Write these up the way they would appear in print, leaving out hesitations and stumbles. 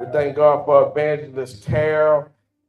We thank God for Evangelist Terrell,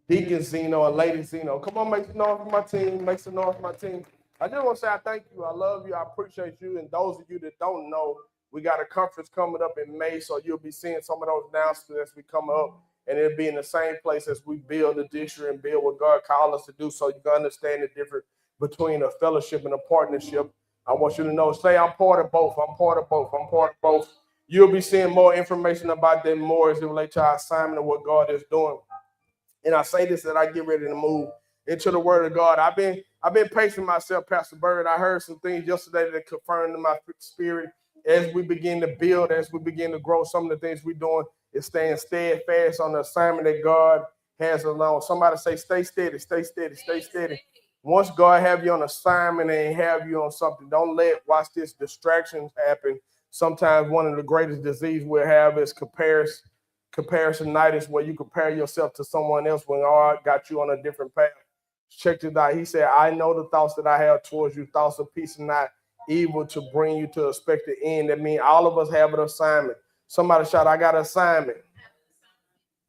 Deacon Zeno, and Lady Zeno. Come on, make some noise for my team. Make some noise for my team. I just want to say I thank you. I love you. I appreciate you. And those of you that don't know, we got a conference coming up in May, so you'll be seeing some of those announcements as we come up. And it'll be in the same place as we build the district and build what God called us to do, so you can understand the difference between a fellowship and a partnership. I want you to know, say I'm part of both. I'm part of both. I'm part of both. You'll be seeing more information about them more as it relates to our assignment and what God is doing. And I say this that I get ready to move into the Word of God. I've been pacing myself, Pastor Bird. I heard some things yesterday that confirmed in my spirit as we begin to build, as we begin to grow. Some of the things we're doing is staying steadfast on the assignment that God has alone. Somebody say, stay steady, stay steady, stay steady. Once God have you on assignment and have you on something, don't watch this, distractions happen. Sometimes one of the greatest diseases we'll have is comparisonitis, where you compare yourself to someone else when God got you on a different path. Check this out. He said, I know the thoughts that I have towards you, thoughts of peace and not evil, to bring you to expected end. That means all of us have an assignment. Somebody shout, I got an assignment.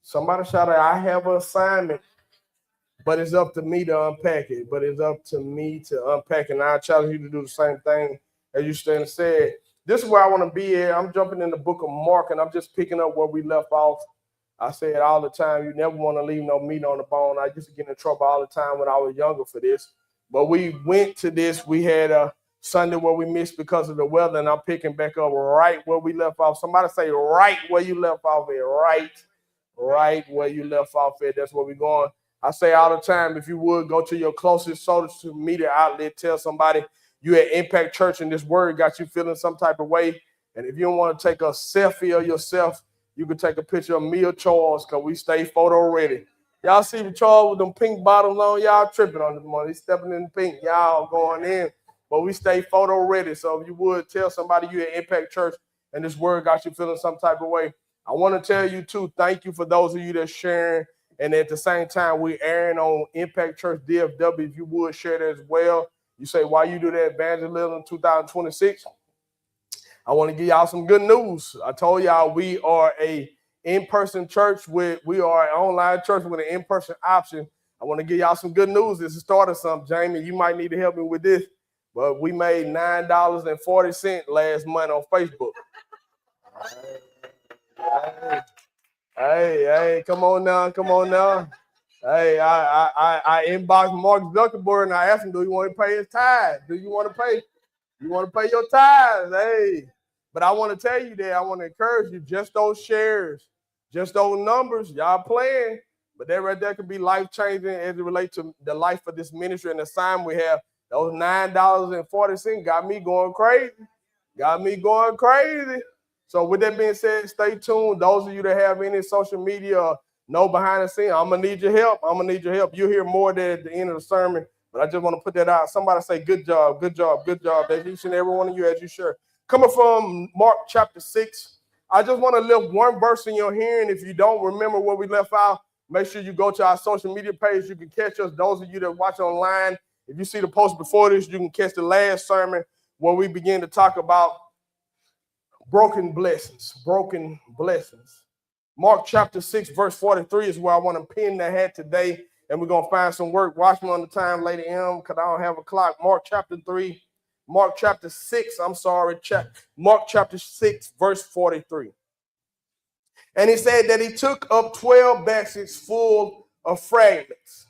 Somebody shout, I have an assignment. But it's up to me to unpack it. But it's up to me to unpack it. And I challenge you to do the same thing as you stand and said. This is where I want to be at. I'm jumping in the book of Mark, and I'm just picking up where we left off. I say it all the time. You never want to leave no meat on the bone. I used to get in trouble all the time when I was younger for this. But we went to this. We had a Sunday where we missed because of the weather, and I'm picking back up right where we left off. Somebody say right where you left off at. Right where you left off at. That's where we're going. I say all the time, if you would, go to your closest social media outlet, tell somebody you at Impact Church and this word got you feeling some type of way. And if you don't want to take a selfie of yourself, you can take a picture of me or Charles, because we stay photo ready. Y'all see Charles with them pink bottoms on? Y'all tripping on this morning. He's stepping in the pink. Y'all going in. But we stay photo ready. So if you would, tell somebody you at Impact Church and this word got you feeling some type of way. I want to tell you, too, thank you for those of you that's sharing. And at the same time, we're airing on Impact Church Dfw. If you would share that as well. You say, why you do that evangelism 2026? I want to give y'all some good news. I told y'all we are a in-person church. We are an online church with an in-person option. I want to give y'all some good news. This is starting something, Jamie. You might need to help me with this. But we made $9.40 last month on Facebook. Hey, come on now. Hey, I inboxed Mark Zuckerberg and I asked him, do you want to pay his tithes? Do you want to pay? You want to pay your tithes? Hey, but I want to tell you that I want to encourage you, just those shares, just those numbers, y'all playing, but that right there could be life-changing as it relates to the life of this ministry and the assignment we have. Those $9.40 got me going crazy. So with that being said, stay tuned. Those of you that have any social media, know behind the scenes, I'm going to need your help. You'll hear more of that at the end of the sermon, but I just want to put that out. Somebody say, good job. That's each and every one of you as you share. Coming from Mark chapter 6, I just want to lift one verse in your hearing. If you don't remember where we left out, make sure you go to our social media page. You can catch us. Those of you that watch online, if you see the post before this, you can catch the last sermon where we begin to talk about broken blessings. Mark chapter 6, verse 43 is where I want to pin the hat today, and we're going to find some work. Watch me on the time, Lady M, because I don't have a clock. Mark chapter 6, Mark chapter 6, verse 43. And he said that he took up 12 baskets full of fragments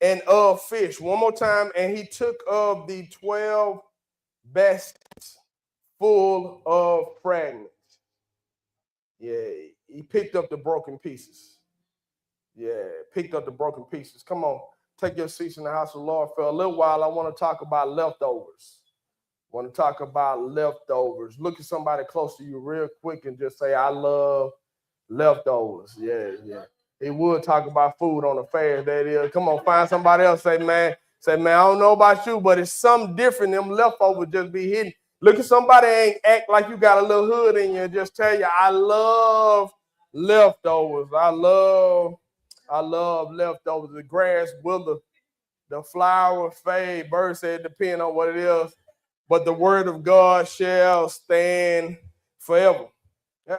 and of fish. One more time. And he took up the 12 baskets full of fragments. Yeah, he picked up the broken pieces. Come on, take your seats in the house of the Lord. For a little while, I want to talk about leftovers. Look at somebody close to you real quick and just say, I love leftovers. Yeah. He would talk about food on the fast, that is. Come on, find somebody else. Say, man, I don't know about you, but it's something different. Them leftovers just be hidden. Look at somebody and act like you got a little hood in you and just tell you, I love leftovers. I love leftovers. The grass wither, the flower fade. Bird said, depending on what it is. But the word of God shall stand forever.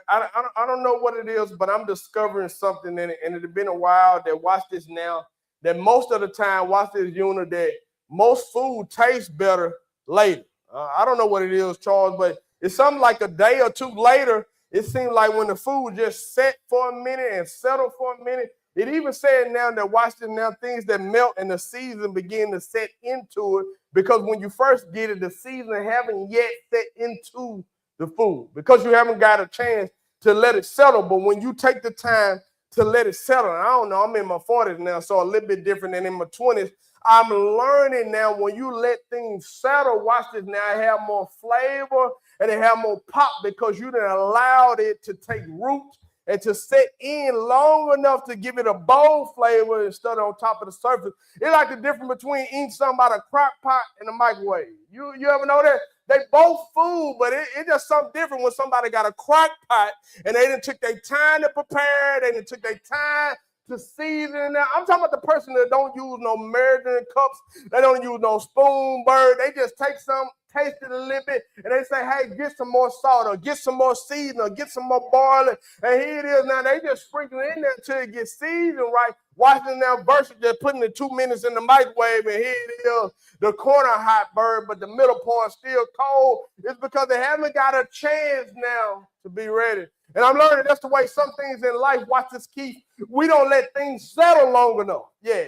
I don't know what it is, but I'm discovering something in it, and it's been a while that, watch this now, that most of the time, watch this unit, that most food tastes better later. I don't know what it is, Charles, but it's something like a day or two later, it seems like when the food just set for a minute and settle for a minute. It even said now that, watch this now, things that melt and the season begin to set into it, because when you first get it, the season haven't yet set into the food, because you haven't got a chance to let it settle. But when you take the time to let it settle, and I don't know, I'm in my 40s now, so a little bit different than in my 20s. I'm learning now, when you let things settle, watch this now, it have more flavor and it have more pop, because you done allowed it to take root and to set in long enough to give it a bold flavor instead of on top of the surface. It's like the difference between eating something out of a crock pot and a microwave. You ever know that? They both food, but it's just something different when somebody got a crock pot and they didn't took their time to prepare, they didn't took their time to season. Now, I'm talking about the person that don't use no measuring cups, they don't use no spoon bird, they just take some, taste it a little bit, and they say, hey, get some more salt, or get some more seasoning, or get some more boiling. And here it is now, they just sprinkle it in there until it gets seasoned right. Watching now versus just putting it 2 minutes in the microwave, and here it is, the corner hot bird, but the middle part still cold. It's because they haven't got a chance now to be ready. And I'm learning that's the way some things in life, watch this, Keith, we don't let things settle long enough. Yeah.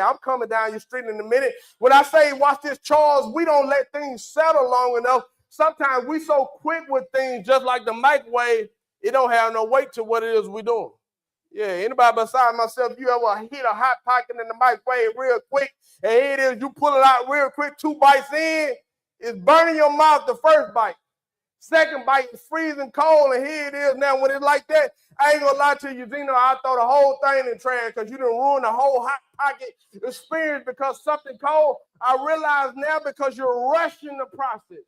I'm coming down your street in a minute. When I say, watch this, Charles, we don't let things settle long enough. Sometimes we so quick with things, just like the microwave, it don't have no weight to what it is we're doing. Yeah, anybody besides myself, you ever hit a hot pocket in the microwave real quick, and here it is, you pull it out real quick, 2 bites in, it's burning your mouth the first bite. Second bite is freezing cold, and here it is now. When it's like that, I ain't gonna lie to you, Zeno, I throw the whole thing in the trash, because you done ruined the whole hot pocket experience because something cold. I realize now, because you're rushing the process.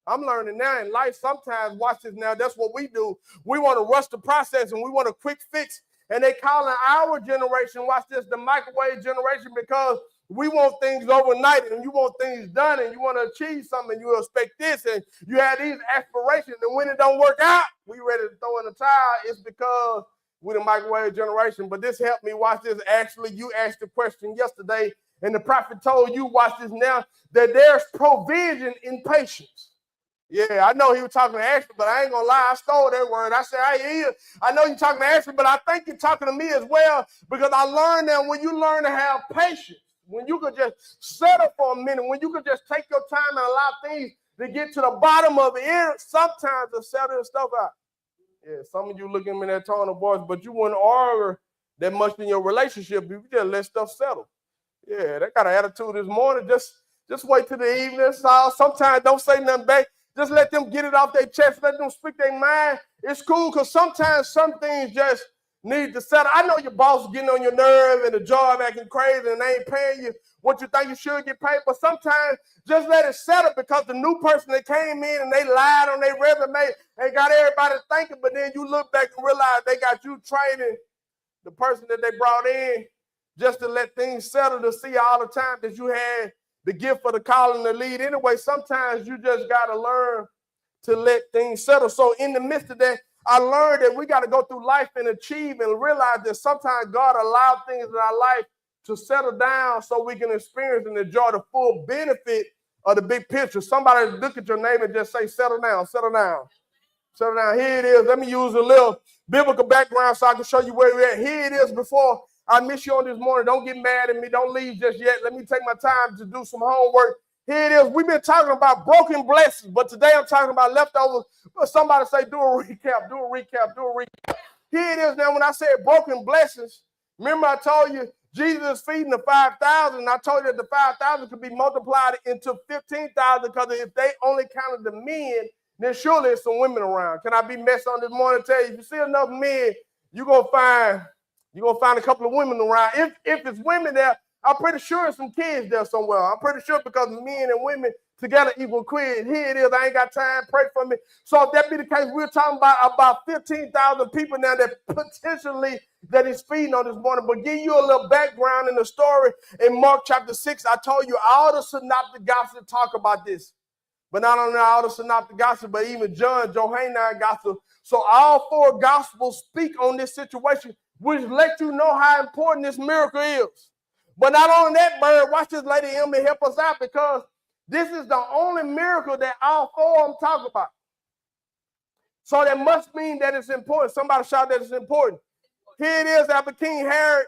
I'm learning now in life, sometimes, watch this now, that's what we do. We want to rush the process, and we want a quick fix. And they call it our generation, watch this, the microwave generation, because we want things overnight, and you want things done, and you want to achieve something, and you expect this, and you have these aspirations, and when it don't work out, we ready to throw in the towel. It's because we're the microwave generation. But this helped me, watch this. Actually, you asked the question yesterday, and the prophet told you, watch this now, that there's provision in patience. Yeah, I know he was talking to Ashley, but I ain't gonna lie, I stole that word. I said, I know you're talking to Ashley, but I think you're talking to me as well, because I learned that when you learn to have patience, when you could just settle for a minute, when you could just take your time and allow things to get to the bottom of it, sometimes to settle stuff out. Yeah, some of you looking at me in that tone of voice, but you wouldn't argue that much in your relationship. You just let stuff settle. Yeah, they got an attitude this morning. Just wait till the evening. So sometimes don't say nothing back. Just let them get it off their chest. Let them speak their mind. It's cool, because sometimes some things just need to settle. I know your boss is getting on your nerve and the job acting crazy and they ain't paying you what you think you should get paid. But sometimes just let it settle, because the new person that came in and they lied on their resume and got everybody thinking. But then you look back and realize they got you training the person that they brought in just to let things settle, to see all the time that you had the gift for the calling to lead. Anyway, sometimes you just got to learn to let things settle. So in the midst of that, I learned that we got to go through life and achieve, and realize that sometimes God allowed things in our life to settle down so we can experience and enjoy the full benefit of the big picture. Somebody look at your neighbor and just say, settle down, settle down. Settle down. Here it is. Let me use a little biblical background so I can show you where we're at. Here it is. Before I miss you on this morning, don't get mad at me. Don't leave just yet. Let me take my time to do some homework. Here it is. We've been talking about broken blessings, but today I'm talking about leftovers. Somebody say, do a recap, do a recap, do a recap. Here it is now. When I said broken blessings, remember I told you Jesus is feeding the 5,000. I told you that the 5,000 could be multiplied into 15,000, because if they only counted the men, then surely there's some women around. Can I be messed on this morning and tell you, if you see enough men, you're gonna find a couple of women around. If it's women there, I'm pretty sure there's some kids there somewhere. I'm pretty sure, because men and women together equal quiz. Here it is. I ain't got time. Pray for me. So if that be the case, we're talking about 15,000 people now that potentially that is feeding on this morning. But give you a little background in the story in Mark chapter 6. I told you all the synoptic gospels talk about this. But not only all the synoptic gospels, but even John, Johannine gospel. So all 4 gospels speak on this situation, which lets you know how important this miracle is. But not only that, Bird, watch this lady Emily help us out, because this is the only miracle that all 4 of them talk about. So that must mean that it's important. Somebody shout that it's important. Here it is, after King Herod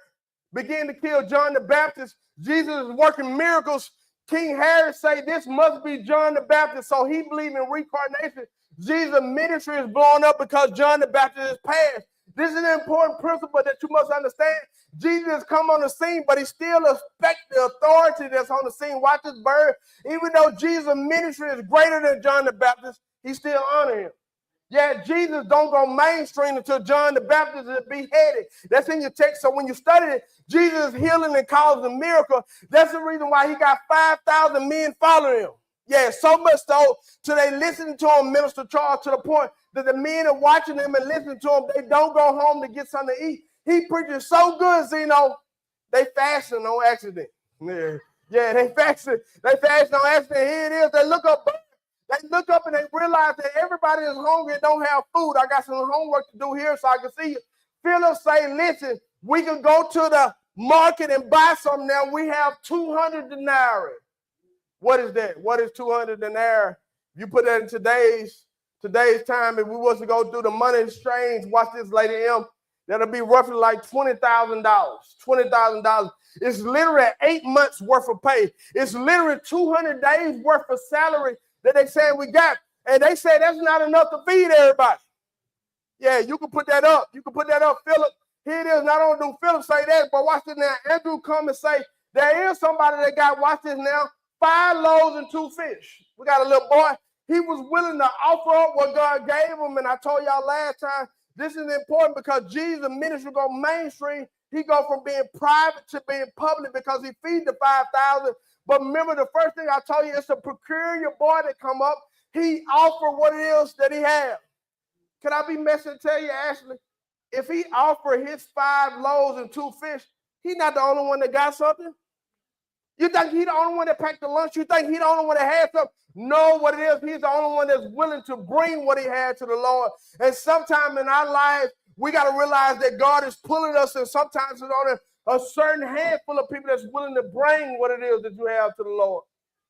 began to kill John the Baptist, Jesus is working miracles. King Herod say this must be John the Baptist, so he believed in reincarnation. Jesus' ministry is blown up because John the Baptist is passed. This is an important principle that you must understand. Jesus has come on the scene, but he still expects the authority that's on the scene. Watch this, Bird. Even though Jesus' ministry is greater than John the Baptist, he still honors him. Yeah, Jesus don't go mainstream until John the Baptist is beheaded. That's in your text. So when you study it, Jesus is healing and causing a miracle. That's the reason why he got 5,000 men following him. Yeah, so much so till they listen to him, Minister Charles, to the point that the men are watching him and listening to him. They don't go home to get something to eat. He preaches so good, Zeno, they fasting on accident. Yeah, they fasting. They fasting on accident. Here it is. They look up and they realize that everybody is hungry and don't have food. I got some homework to do here so I can see you. Philip say, listen, we can go to the market and buy some now. We have 200 denarii. What is that? What is 200 denarii? You put that in today's time, if we was to go through the money exchange, watch this, Lady M, that'll be roughly like $20,000. $20,000. It's literally 8 months worth of pay. It's literally 200 days worth of salary that they say we got. And they say that's not enough to feed everybody. Yeah, you can put that up. You can put that up, Philip. Here it is. Not only do Philip say that, but watch this now. Andrew come and say, there is somebody that got, watch this now, 5 loaves and 2 fish. We got a little boy. He was willing to offer up what God gave him. And I told y'all last time, this is important because Jesus' ministry go mainstream. He go from being private to being public because he feed the 5,000. But remember, the first thing I told you is to procure your boy that come up. He offered what it is that he had. Can I be messy and tell you, Ashley? If he offered his 5 loaves and 2 fish, he's not the only one that got something. You think he's the only one that packed the lunch? You think he's the only one that had something? No, what it is, he's the only one that's willing to bring what he had to the Lord. And sometime in our lives, we got to realize that God is pulling us, and sometimes it's on a certain handful of people that's willing to bring what it is that you have to the Lord.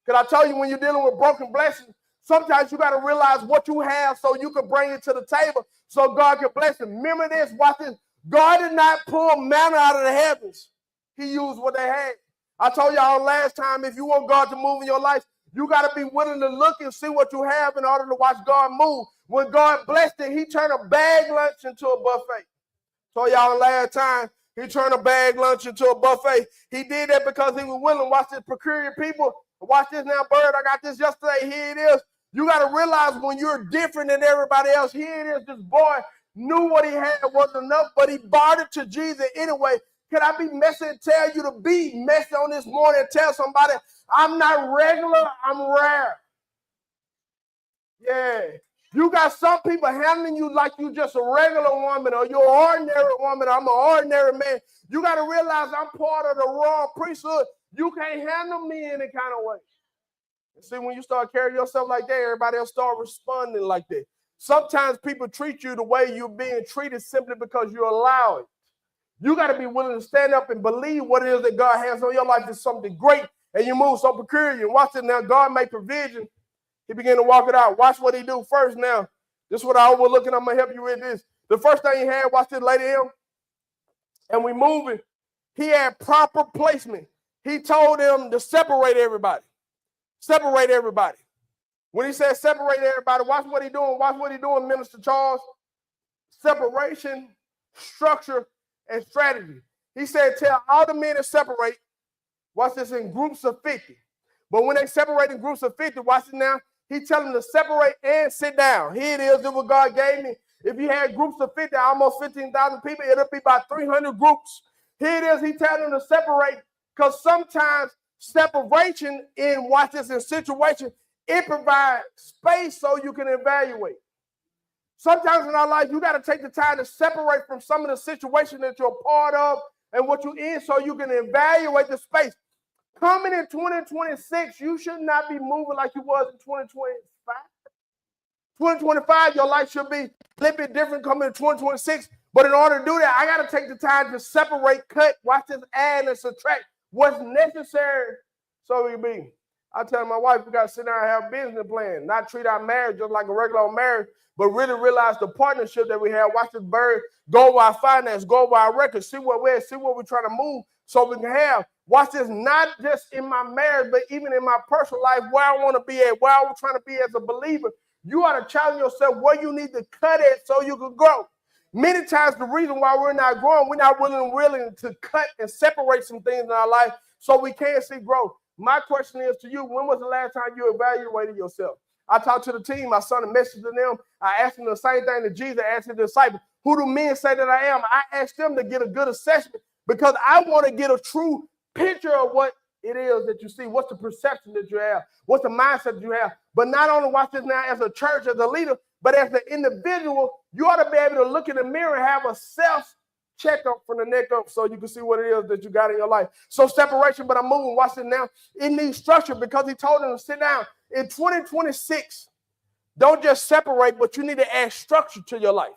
Can I tell you, when you're dealing with broken blessings, sometimes you got to realize what you have so you can bring it to the table so God can bless it. Remember this, watch this. God did not pull manna out of the heavens. He used what they had. I told y'all last time, if you want God to move in your life, you got to be willing to look and see what you have in order to watch God move. When God blessed it, he turned a bag lunch into a buffet. Told y'all last time, he turned a bag lunch into a buffet. He did that because he was willing. Watch this, peculiar people. Watch this now, Bird. I got this yesterday. Here it is. You got to realize when you're different than everybody else. Here it is. This boy knew what he had wasn't enough, but he brought it to Jesus anyway. Can I be messy and tell you to be messy on this morning and tell somebody, I'm not regular, I'm rare. Yeah. You got some people handling you like you just a regular woman or you're an ordinary woman. I'm an ordinary man. You got to realize I'm part of the royal priesthood. You can't handle me any kind of way. And see, when you start carrying yourself like that, everybody else start responding like that. Sometimes people treat you the way you're being treated simply because you allow it. You got to be willing to stand up and believe what it is that God has on your life is something great, and you move so peculiar. Watch it now. God made provision. He began to walk it out. Watch what he do first now. This is what I overlook, and I'm going to help you with this. The first thing he had, watch this, Lady M, and we moving. He had proper placement. He told them to separate everybody. Separate everybody. When he said separate everybody, watch what he doing. Watch what he doing, Minister Charles. Separation, structure, and strategy. He said, tell all the men to separate. Watch this, in groups of 50. But when they separate in groups of 50, watch it now. He tell them to separate and sit down. Here it is, what God gave me. If you had groups of 50, almost 15,000 people, it'll be about 300 groups. Here it is, he tell them to separate, because sometimes separation in, watch this, in situation, it provides space so you can evaluate. Sometimes in our life, you got to take the time to separate from some of the situation that you're a part of and what you're in so you can evaluate the space. Coming in 2026, you should not be moving like you was in 2025. 2025, your life should be a little bit different coming in 2026. But in order to do that, I got to take the time to separate, cut, watch this, add, and subtract what's necessary so we be. I tell my wife, we got to sit down and have a business plan, not treat our marriage just like a regular marriage, but really realize the partnership that we have. Watch this bird go over our finance, go over our records, see what we're trying to move so we can have. Watch this, not just in my marriage, but even in my personal life, where I want to be at, where I'm trying to be as a believer. You ought to challenge yourself where you need to cut it so you can grow. Many times the reason why we're not growing, we're not willing to cut and separate some things in our life so we can see growth. My question is to you, when was the last time you evaluated yourself? I talked to the team, I sent a message to them. I asked them the same thing that Jesus asked his disciples. Who do men say that I am? I asked them to get a good assessment because I want to get a true picture of what it is that you see. What's the perception that you have? What's the mindset that you have? But not only watch this now as a church, as a leader, but as an individual, you ought to be able to look in the mirror and have a self-checkup from the neck up so you can see what it is that you got in your life. So separation, but I'm moving. Watch it now. It needs structure because he told them to sit down. In 2026, don't just separate, but you need to add structure to your life.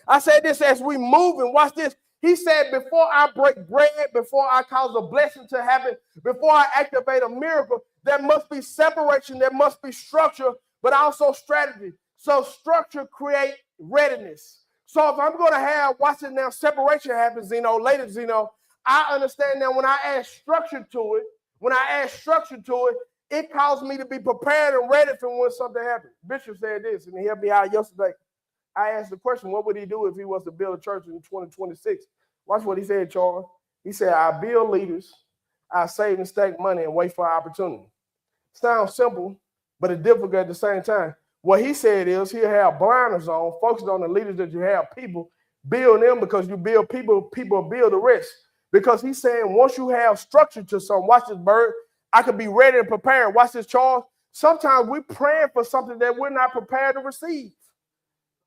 I said this as we move, and watch this. He said, before I break bread, before I cause a blessing to happen, before I activate a miracle, there must be separation, there must be structure, but also strategy. So structure creates readiness. So if I'm going to have, watch it now, separation happens, later, I understand now when I add structure to it, it caused me to be prepared and ready for when something happens. Bishop said this, and he helped me out yesterday. I asked the question, what would he do if he was to build a church in 2026? Watch what he said, Charles. He said, I build leaders, I save and stack money and wait for opportunity. Sounds simple, but it's difficult at the same time. What he said is he'll have blinders on, focus on the leaders that you have, people, build them because you build people, people build the rest. Because he's saying once you have structure to something, watch this, bird, I could be ready and prepared. Watch this, Charles. Sometimes we're praying for something that we're not prepared to receive.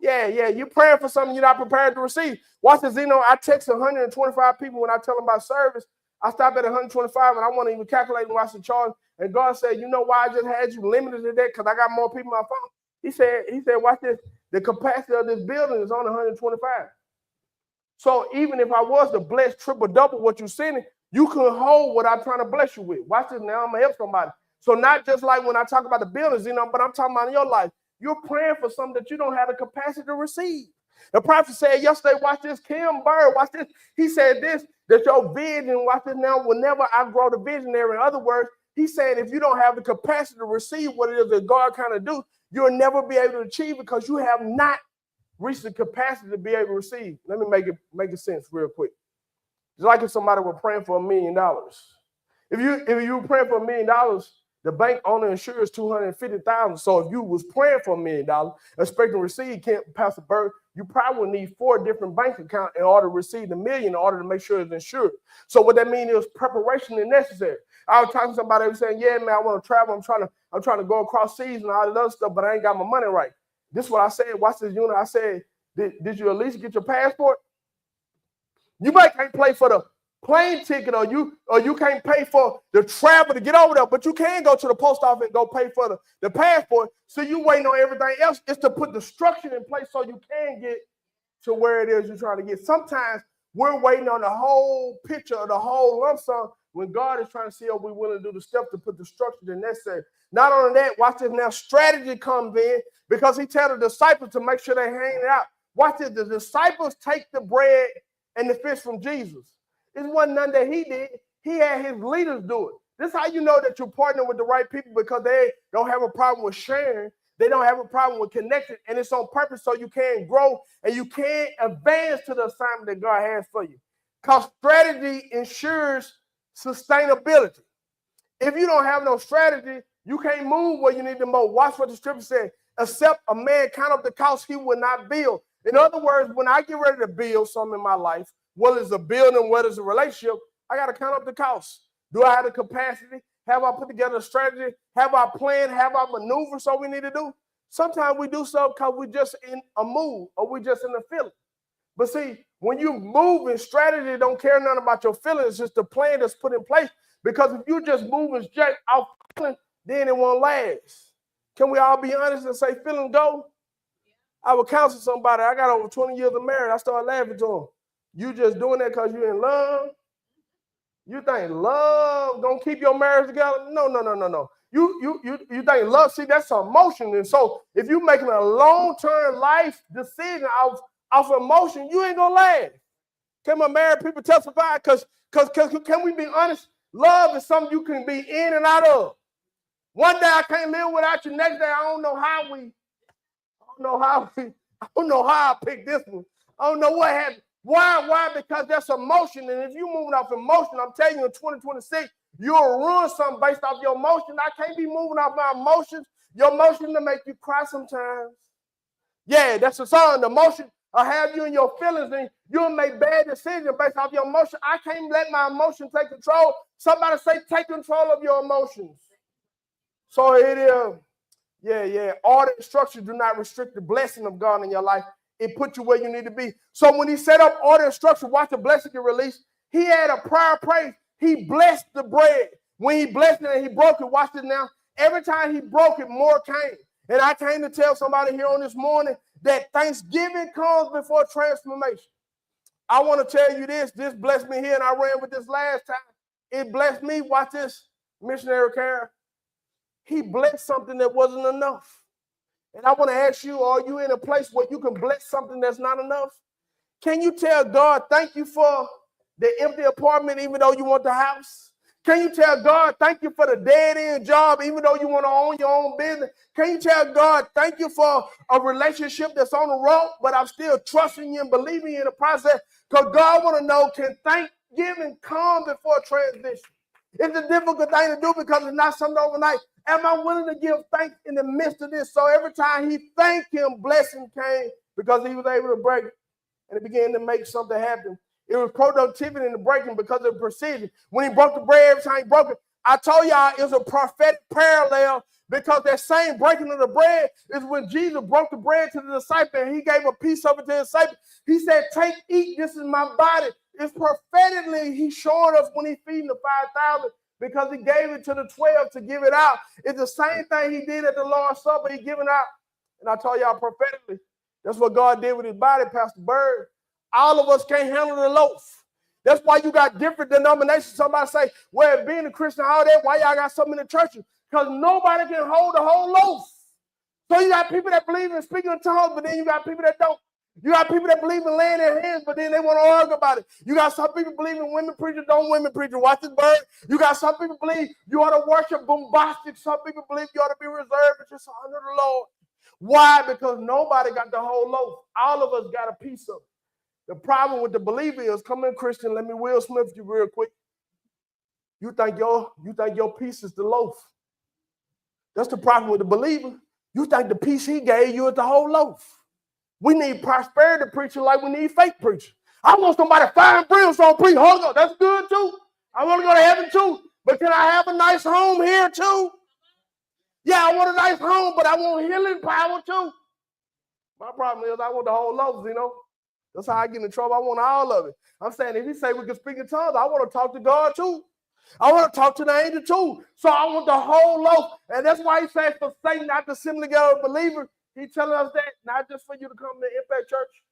Yeah, you're praying for something you're not prepared to receive. Watch this, I text 125 people when I tell them about service. I stop at 125 and I want to even calculate and watch the chart. And God said, you know why I just had you limited to that? Because I got more people on my phone. He said, watch this. The capacity of this building is only 125. So even if I was to bless triple double what you're sending, you can hold what I'm trying to bless you with. Watch this now. I'm going to help somebody. So not just like when I talk about the buildings, but I'm talking about in your life. You're praying for something that you don't have the capacity to receive. The prophet said yesterday, watch this, Kim Bird, watch this. He said this, that your vision, watch this now, will never outgrow the visionary. In other words, he's saying if you don't have the capacity to receive what it is that God kind of do, you'll never be able to achieve it because you have not reached the capacity to be able to receive. Let me make it sense real quick. It's like if somebody were praying for $1 million. If you were praying for $1 million, the bank only insures $250,000. So if you was praying for $1 million, expecting to receive, Pastor Bird, you probably would need 4 different bank accounts in order to receive the $1 million in order to make sure it's insured. So what that means is preparation is necessary. I was talking to somebody who was saying, yeah, man, I want to travel. I'm trying to go across seas and all that other stuff, but I ain't got my money right. This is what I said. Watch this unit. I said, did you at least get your passport? You might can't pay for the plane ticket or you can't pay for the travel to get over there, but you can go to the post office and go pay for the passport. So you waiting on everything else. It's to put the structure in place so you can get to where it is you're trying to get. Sometimes we're waiting on the whole picture or the whole lump sum when God is trying to see if we're willing to do the steps to put the structure that necessary. Not only that, watch this now, strategy comes in because he tells the disciples to make sure they hang it out. Watch this, the disciples take the bread and the fish from Jesus. It wasn't none that he did. He had his leaders do it. This is how you know that you're partnering with the right people because they don't have a problem with sharing. They don't have a problem with connecting, and it's on purpose so you can grow and you can advance to the assignment that God has for you. Because strategy ensures sustainability. If you don't have no strategy, you can't move where you need to move. Watch what the scripture said. Except a man count up the cost, he will not build. In other words, when I get ready to build something in my life, whether it's a building, whether it's a relationship, I got to count up the cost. Do I have the capacity? Have I put together a strategy? Have I planned? Have I maneuvered so we need to do? Sometimes we do stuff because we're just in a mood or we're just in a feeling. But see, when you move in strategy, don't care nothing about your feelings. It's just the plan that's put in place Because if you just moving straight off feeling, then it won't last. Can we all be honest and say feeling go? I would counsel somebody. I got over 20 years of marriage. I started laughing to them. You just doing that because you're in love? You think love gonna keep your marriage together? No. You think love? See, that's emotion. And so if you're making a long-term life decision off emotion, you ain't gonna last. Can my married people testify? Because can we be honest? Love is something you can be in and out of. One day I can't live without you. Next day I don't know how I picked this one. I don't know what happened. Why? Because that's emotion. And if you're moving off emotion, I'm telling you in 2026, you'll ruin something based off your emotion. I can't be moving off my emotions. Your emotion to make you cry sometimes. Yeah, that's a song. The emotion will have you in your feelings, and you'll make bad decisions based off your emotion. I can't let my emotion take control. Somebody say, take control of your emotions. So it is. Yeah. Order and structure do not restrict the blessing of God in your life. It puts you where you need to be. So when he set up order and structure, watch the blessing get released. He had a prior praise. He blessed the bread. When he blessed it and he broke it, watch it now. Every time he broke it, more came. And I came to tell somebody here on this morning that Thanksgiving comes before transformation. I want to tell you this. This blessed me here, and I ran with this last time. It blessed me. Watch this, missionary Karen. He blessed something that wasn't enough. And I want to ask you, are you in a place where you can bless something that's not enough? Can you tell God, thank you for the empty apartment, even though you want the house? Can you tell God, thank you for the dead-end job, even though you want to own your own business? Can you tell God, thank you for a relationship that's on the road, but I'm still trusting you and believing you in the process? Because God want to know, can Thanksgiving come before transition? It's a difficult thing to do because it's not something overnight. Am I willing to give thanks in the midst of this? So every time he thanked him, blessing came because he was able to break it. And it began to make something happen. It was productivity in the breaking because of precision. When he broke the bread, every time he broke it, I told y'all it was a prophetic parallel because that same breaking of the bread is when Jesus broke the bread to the disciple and he gave a piece of it to the disciple. He said, take, eat, this is my body. It's prophetically, he's showing us when he's feeding the 5,000 because he gave it to the 12 to give it out. It's the same thing he did at the Lord's Supper. He giving out. And I told y'all prophetically, that's what God did with his body, Pastor Bird. All of us can't handle the loaf. That's why you got different denominations. Somebody say, well, being a Christian, all that, why y'all got so many churches? Because nobody can hold the whole loaf. So you got people that believe in speaking in tongues, but then you got people that don't. You got people that believe in laying their hands, but then they want to argue about it. You got some people believe in women preachers, don't women preachers. Watch this, Bird. You got some people believe you ought to worship bombastic. Some people believe you ought to be reserved and just honor the Lord. Why? Because nobody got the whole loaf. All of us got a piece of it. The problem with the believer is, come in, Christian, let me Will Smith you real quick. You think your piece is the loaf. That's the problem with the believer. You think the piece he gave you is the whole loaf. We need prosperity preaching like we need faith preaching. I want somebody fire and brimstone preach. Hold on, that's good too. I want to go to heaven too. But can I have a nice home here too? Yeah, I want a nice home, but I want healing power too. My problem is I want the whole loaf, you know. That's how I get in trouble. I want all of it. I'm saying if he say we can speak in tongues, I want to talk to God too. I want to talk to the angel too. So I want the whole loaf. And that's why he says for Satan not to assemble together with believers. He's telling us that not just for you to come to Impact Church.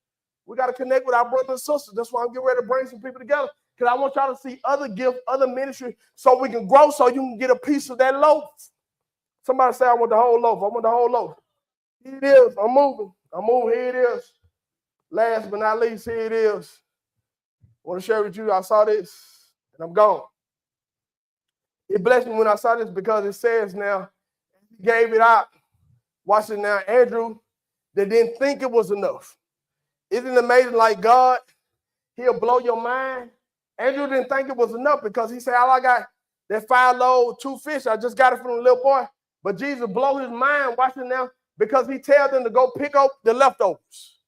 We got to connect with our brothers and sisters. That's why I'm getting ready to bring some people together. Because I want y'all to see other gifts, other ministries, so we can grow, so you can get a piece of that loaf. Somebody say, I want the whole loaf. I want the whole loaf. Here it is. I'm moving. Here it is. Last but not least, here it is. I want to share with you. I saw this, and I'm gone. It blessed me when I saw this because it says now, he gave it out. Watch it now. Andrew, they didn't think it was enough. Isn't it amazing like God, he'll blow your mind? Andrew didn't think it was enough because he said, all I got, that 5 loaves, 2 fish. I just got it from the little boy. But Jesus blow his mind. Watch it now because he tells them to go pick up the leftovers.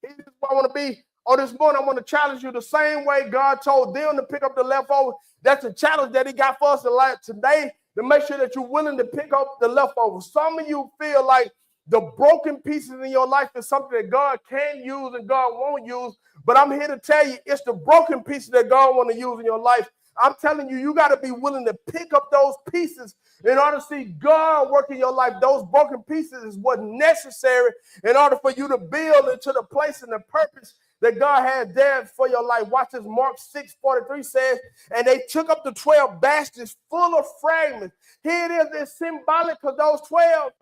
Here's what I want to be on this morning. I want to challenge you the same way God told them to pick up the leftovers. That's a challenge that he got for us today, to make sure that you're willing to pick up the leftovers. Some of you feel like the broken pieces in your life is something that God can use and God won't use. But I'm here to tell you, it's the broken pieces that God wants to use in your life. I'm telling you, you got to be willing to pick up those pieces in order to see God work in your life. Those broken pieces is what's necessary in order for you to build into the place and the purpose that God had there for your life. Watch this. Mark 6:43 says, and they took up the 12 baskets full of fragments. Here it is. It's symbolic of those 12.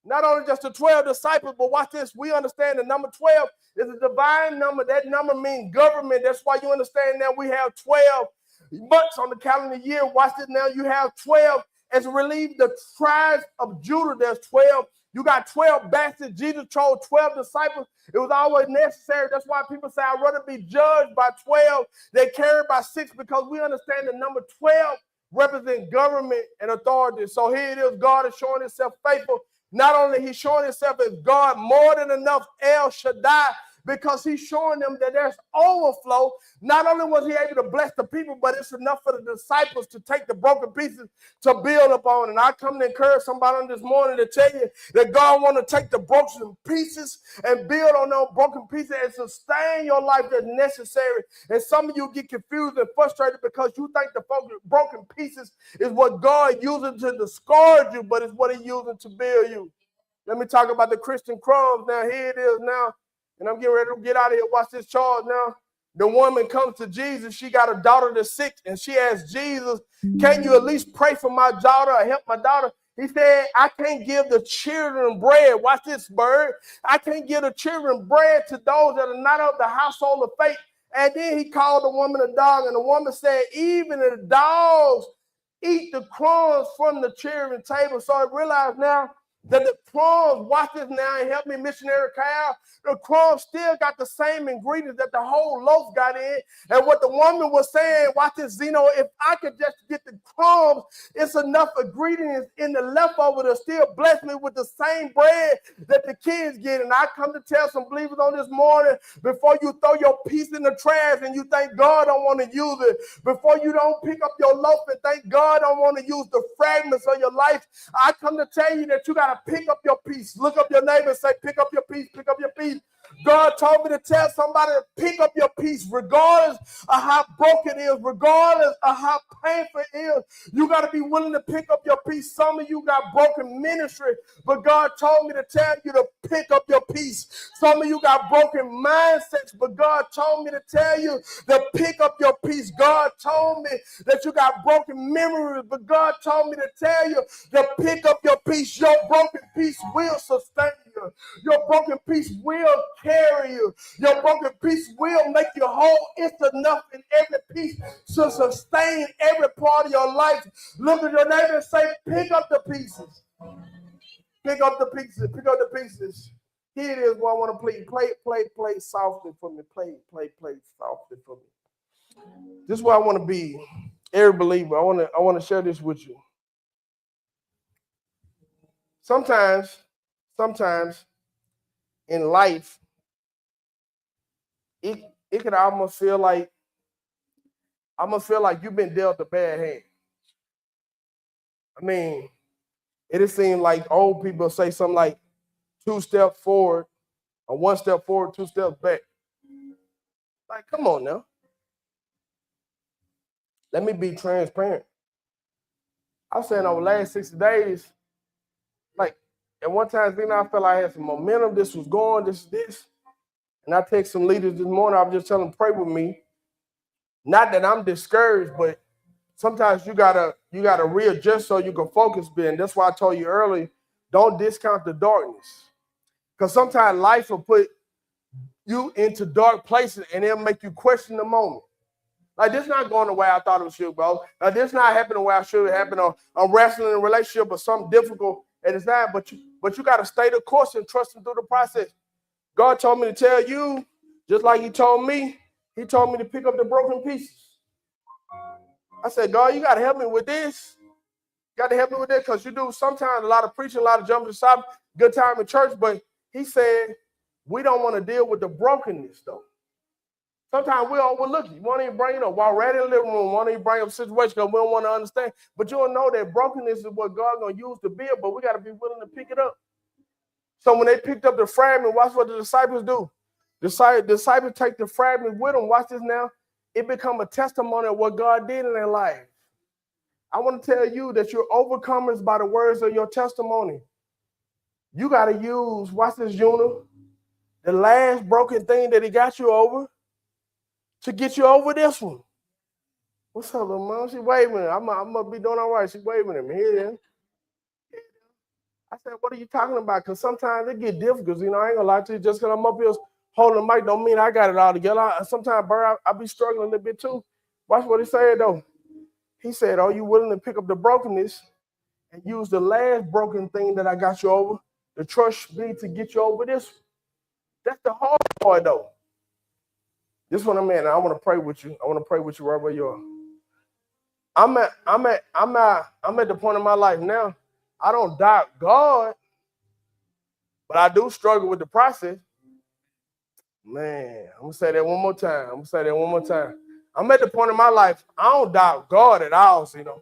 Not only just the 12 disciples, but watch this. We understand the number 12 is a divine number. That number means government. That's why you understand that we have 12 months on the calendar year. Watch this now. You have 12 as relieve the tribes of Judah. There's 12. You got 12 baskets. Jesus chose 12 disciples. It was always necessary. That's why people say, I'd rather be judged by 12 than carried by 6, because we understand the number 12 represents government and authority. So here it is. God is showing himself faithful. Not only he's showing himself as God more than enough, El Shaddai, because he's showing them that there's overflow. Not only was he able to bless the people, but it's enough for the disciples to take the broken pieces to build upon. And I come to encourage somebody on this morning to tell you that God wants to take the broken pieces and build on those broken pieces and sustain your life that's necessary. And some of you get confused and frustrated because you think the broken pieces is what God using to discourage you, but it's what he's using to build you. Let me talk about the Christian crumbs now. Here it is now. And I'm getting ready to get out of here. Watch this charge now. The woman comes to Jesus. She got a daughter that's sick. And she asks Jesus, can you at least pray for my daughter or help my daughter? He said, I can't give the children bread. Watch this, bird. I can't give the children bread to those that are not of the household of faith. And then he called the woman a dog. And the woman said, even the dogs eat the crumbs from the children's table. So I realize now that the crumbs, watch this now and help me, missionary Kyle, the crumbs still got the same ingredients that the whole loaf got in. And what the woman was saying, watch this, Zeno, if I could just get the crumbs, it's enough ingredients in the leftover to still bless me with the same bread that the kids get. And I come to tell some believers on this morning, before you throw your piece in the trash and you think God don't want to use it, before you don't pick up your loaf and think God don't want to use the fragments of your life, I come to tell you that you got to pick up your piece. Look up your neighbor and say, pick up your piece, pick up your piece. God told me to tell somebody to pick up your piece, regardless of how broken it is, regardless of how painful it is. You got to be willing to pick up your piece. Some of you got broken ministry, but God told me to tell you to pick up your piece. Some of you got broken mindsets, but God told me to tell you to pick up your piece. God told me that you got broken memories, but God told me to tell you to pick up your piece. Your broken piece will sustain you. Your broken piece will carry you. Your broken piece will make you whole. It's enough in every piece to sustain every part of your life. Look at your neighbor and say, pick up the pieces. Pick up the pieces. Pick up the pieces. Here it is what I want to play. Play softly for me. Play softly for me. This is what I want to be. Every believer. I want to share this with you. Sometimes in life, it can almost feel like you've been dealt a bad hand. I mean, it seems like old people say something like 2 steps forward or 1 step forward, 2 steps back. Like, come on now. Let me be transparent. I'm saying over the last 60 days, like at one time, I felt like I had some momentum. This was going, this. And I text some leaders this morning. I was just telling them, pray with me. Not that I'm discouraged, but sometimes you gotta readjust so you can focus. And that's why I told you earlier, don't discount the darkness. Because sometimes life will put you into dark places and it'll make you question the moment. Like, this not going the way I thought it should go. Like, this not happening the way I should happen. Or I'm wrestling in a relationship or something difficult at this time. But you got to stay the course and trust him through the process. God told me to tell you, just like he told me to pick up the broken pieces. I said, God, you got to help me with this. You got to help me with this, because you do sometimes a lot of preaching, a lot of jumping to stop, good time in church. But he said, we don't want to deal with the brokenness, though. Sometimes we overlook it. You want to even bring it up while we're in the living room, want to even bring up a situation because we don't want to understand. But you don't know that brokenness is what God's going to use to build, but we got to be willing to pick it up. So when they picked up the fragment, watch what the disciples do. The disciples take the fragment with them. Watch this now. it become a testimony of what God did in their life. I want to tell you that you're overcomers by the words of your testimony. You got to use, watch this, Juna, the last broken thing that he got you over to get you over this one. What's up, little mom? She waving. I'm going to be doing all right. She waving at me. Here. I said, what are you talking about? Because sometimes it get difficult. You know, I ain't going to lie to you. Just because I'm up here holding the mic don't mean I got it all together. Sometimes, bro, I be struggling a little bit too. Watch what he said, though. He said, are you willing to pick up the brokenness and use the last broken thing that I got you over to trust me to get you over this? That's the hard part, though. This one I'm at, and I want to pray with you. I want to pray with you right where you are. I'm at the point in my life now. I don't doubt God, but I do struggle with the process. Man, I'm gonna say that one more time. I'm at the point in my life, I don't doubt God at all, you know.